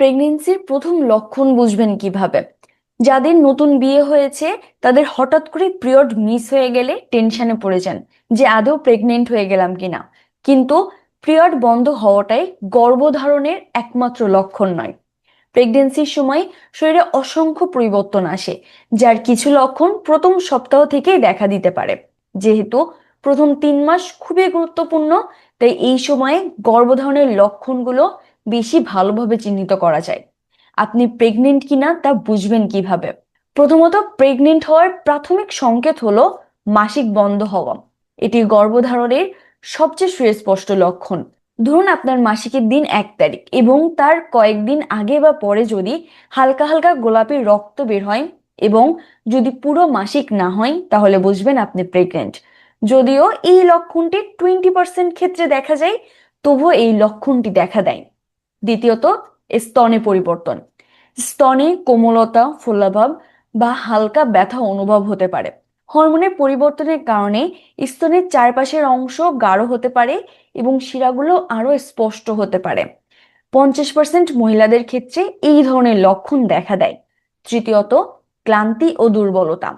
প্রেগনেন্সির প্রথম লক্ষণ বুঝবেন কিভাবে? যাদের নতুন বিয়ে হয়েছে তাদের হঠাৎ করে পিরিয়ড মিস হয়ে গেলে টেনশনে পড়ে যান যে আদৌ প্রেগনেন্ট হয়ে গেলাম কিনা। কিন্তু পিরিয়ড বন্ধ হওয়াটাই গর্ভধারণের একমাত্র লক্ষণ নয়। প্রেগনেন্সির সময় শরীরে অসংখ্য পরিবর্তন আসে, যার কিছু লক্ষণ প্রথম সপ্তাহ থেকেই দেখা দিতে পারে। যেহেতু প্রথম 3 মাস খুবই গুরুত্বপূর্ণ, তাই এই সময়ে গর্ভধারণের লক্ষণগুলো বেশি ভালোভাবে চিহ্নিত করা যায়। আপনি প্রেগনেন্ট কিনা তা বুঝবেন কিভাবে? প্রথমত, প্রেগনেন্ট হওয়ার প্রাথমিক সংকেত হলো মাসিক বন্ধ হওয়া। এটি গর্ভধারণের সবচেয়ে সুস্পষ্ট লক্ষণ। ধরুন আপনার মাসিকের দিন 1 তারিখ এবং তার কয়েকদিন আগে বা পরে যদি হালকা হালকা গোলাপি রক্ত বের হয় এবং যদি পুরো মাসিক না হয়, তাহলে বুঝবেন আপনি প্রেগনেন্ট। যদিও এই লক্ষণটি 20% ক্ষেত্রে দেখা যায়, তবুও এই লক্ষণটি দেখা দেয়। দ্বিতীয়ত, স্তনে পরিবর্তন। স্তনে কোমলতা, ফোলাভাব বা হালকা ব্যথা অনুভব হতে পারে। হরমোনের পরিবর্তনের কারণে স্তনের চারপাশের অংশ গাঢ় হতে পারে এবং শিরাগুলো আরো স্পষ্ট হতে পারে। 50% মহিলাদের ক্ষেত্রে এই ধরনের লক্ষণ দেখা দেয়। তৃতীয়ত, ক্লান্তি ও দুর্বলতা।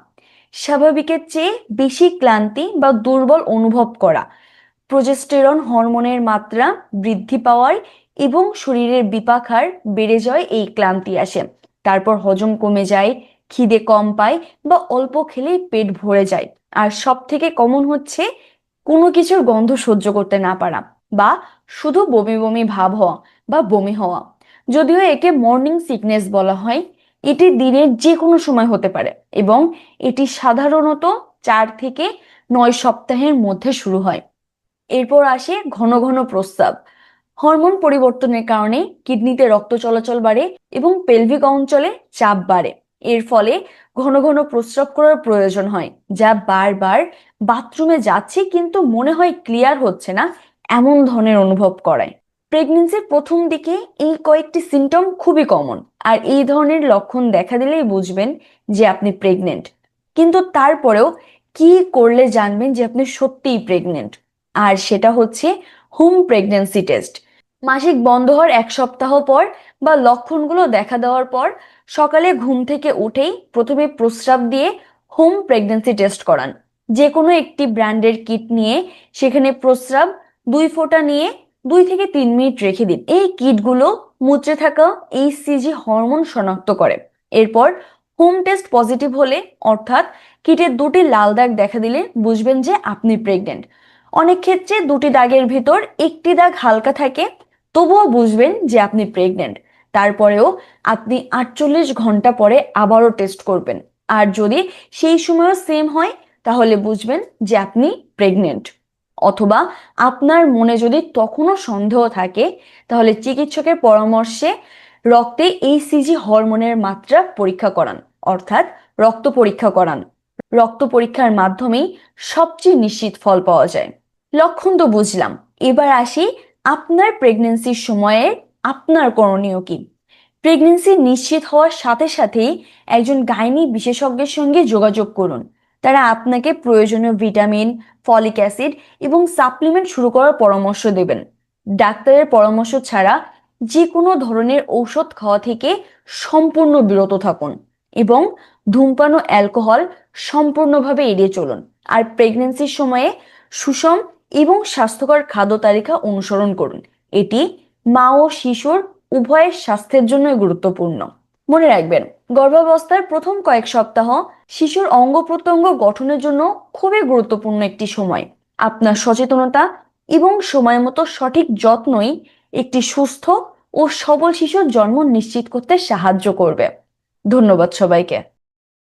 স্বাভাবিকের চেয়ে বেশি ক্লান্তি বা দুর্বল অনুভব করা, প্রজেস্টেরন হরমোনের মাত্রা বৃদ্ধি পাওয়ায় এবং শরীরের বিপাক বেড়ে যায় এই ক্লান্তি আসে। তারপর হজম কমে যায়, খিদে কম পায় বা অল্প খেলেই পেট ভরে যায়। আর সব থেকে কমন হচ্ছে কোনো কিছুর গন্ধ সহ্য করতে না পারা বা শুধু বমি বমি ভাব হওয়া বা বমি হওয়া। যদিও একে মর্নিং সিকনেস বলা হয়, এটি দিনের যে কোনো সময় হতে পারে এবং এটি সাধারণত 4 থেকে 9 সপ্তাহের মধ্যে শুরু হয়। এরপর আসে ঘন ঘন প্রস্রাব। হরমোন পরিবর্তনের কারণে কিডনিতে রক্ত চলাচল বাড়ে এবং পেলভিক অঞ্চলে চাপ বাড়ে। এর ফলে ঘন ঘন প্রস্রাব করার প্রয়োজন হয়, যা বারবার বাথরুমে যাচ্ছে কিন্তু মনে হয় ক্লিয়ার হচ্ছে না, এমন ধরনের অনুভব করায়। প্রেগনেন্সির প্রথম দিকে এই কয়েকটি সিমটম খুবই কমন, আর এই ধরনের লক্ষণ দেখা দিলেই বুঝবেন যে আপনি প্রেগনেন্ট। কিন্তু তারপরেও কি করলে জানবেন যে আপনি সত্যিই প্রেগনেন্ট? আর সেটা হচ্ছে হোম প্রেগন্যান্সি টেস্ট। মাসিক বন্ধ হওয়ার 1 সপ্তাহ পর বা লক্ষণগুলো দেখা দেওয়ার পর সকালে ঘুম থেকে উঠেই প্রথমে প্রস্রাব দিয়ে হোম প্রেগন্যান্সি টেস্ট করান। যে কোনো একটি ব্র্যান্ডের কিট নিয়ে সেখানে প্রস্রাব 2 ফোঁটা নিয়ে 2 থেকে 3 মিনিট রেখে দিন। এই কিটগুলো মূত্রে থাকা এইচসিজি হরমোন শনাক্ত করে। এরপর হোম টেস্ট পজিটিভ হলে, অর্থাৎ কিটের 2টি লাল দাগ দেখা দিলে, বুঝবেন যে আপনি প্রেগনেন্ট। অনেক ক্ষেত্রে 2টি দাগের ভিতর একটি দাগ হালকা থাকে, তবুও বুঝবেন যে আপনি প্রেগনেন্ট। তারপরেও আপনি 48 ঘন্টা পরে আবারও টেস্ট করবেন, আর যদি সেই সময়ও সেম হয় তাহলে বুঝবেন যে আপনি প্রেগনেন্ট। অথবা আপনার মনে যদি তখনও সন্দেহ থাকে, তাহলে চিকিৎসকের পরামর্শে রক্তে এইচসিজি হরমোনের মাত্রা পরীক্ষা করান, অর্থাৎ রক্ত পরীক্ষা করান। রক্ত পরীক্ষার মাধ্যমেই সবচেয়ে নিশ্চিত ফল পাওয়া যায়। লক্ষণ তো বুঝলাম, এবার আসি আপনার প্রেগনেন্সির সময়ে আপনার করণীয় কি। প্রেগনেন্সি নিশ্চিত হওয়ার সাথে সাথেই একজন গাইনি বিশেষজ্ঞের সঙ্গে যোগাযোগ করুন। তারা আপনাকে প্রয়োজনীয় ভিটামিন, ফলিক অ্যাসিড এবং সাপ্লিমেন্ট শুরু করার পরামর্শ দেবেন। ডাক্তারের পরামর্শ ছাড়া যে কোনো ধরনের ঔষধ খাওয়া থেকে সম্পূর্ণ বিরত থাকুন এবং ধূমপান ও অ্যালকোহল সম্পূর্ণভাবে এড়িয়ে চলুন। আর প্রেগনেন্সির সময়ে সুষম এবং স্বাস্থ্যকর খাদ্য তালিকা অনুসরণ করুন। এটি মা ও শিশুর উভয়ের স্বাস্থ্যের জন্য গুরুত্বপূর্ণ। মনে রাখবেন, গর্ভাবস্থার প্রথম কয়েক সপ্তাহ শিশুর অঙ্গ প্রত্যঙ্গ গঠনের জন্য খুবই গুরুত্বপূর্ণ একটি সময়। আপনার সচেতনতা এবং সময় মতো সঠিক যত্নই একটি সুস্থ ও সবল শিশুর জন্ম নিশ্চিত করতে সাহায্য করবে। ধন্যবাদ সবাইকে।